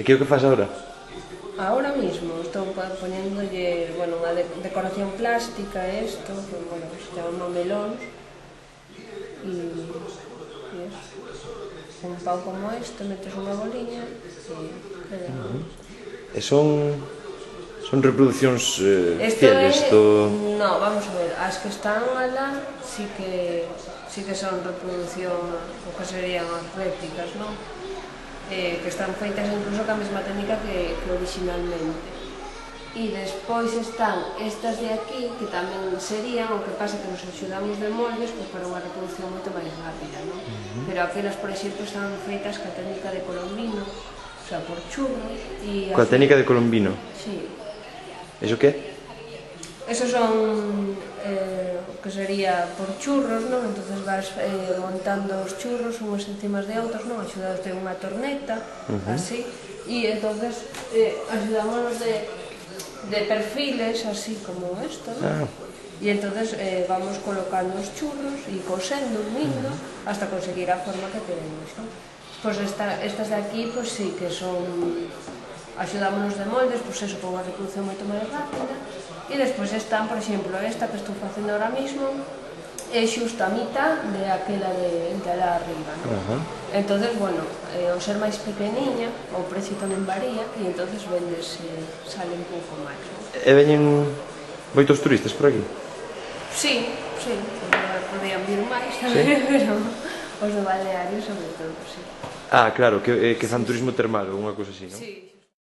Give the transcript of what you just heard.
E que é o que faz agora? Ahora mismo estou poñéndolle, bueno, unha decoración plástica a isto, que, bueno, se chama melón, e eso. Un pau como este, metes unha boliña e queda. E son reproduccións fieles do... No, vamos a ver, as que están alá sí que son reproducción, o que serían as réplicas, non? Que están feitas incluso ca mesma técnica que originalmente. E despois están estas de aquí, que tamén serían, o que pasa que nos axudamos de moldes para unha reproducción moito máis rápida, non? Pero aquelas, por exemplo, están feitas ca técnica de Colombino, o sea, por churro. Coa técnica de Colombino? Sí. Iso que? Esos son, que sería por churros, non? Entonces vas montando os churros unhos encima de outros, non? Axudados de unha torneta, así, e entonces axudámonos de perfiles, así como isto, non? E entonces vamos colocando os churros e cosendo, unindo, hasta conseguir a forma que queremos, non? Pois estas de aquí, pois sí, que son... Axudámonos de moldes, pois eso, con unha reproducción moito máis rápida. E despois están, por exemplo, esta que estou facendo ahora mismo, é xusto a mitad de aquela de alá arriba, non? Entonces, bueno, ao ser máis pequeniña, o precio tamén varía, e entonces vendes, sale un pouco máis, non? E veñen moitos turistas por aquí? Sí, podían vir máis, pero os do balneario sobre todo, sí. Claro, que fan turismo termal ou unha cousa así, non? Sí.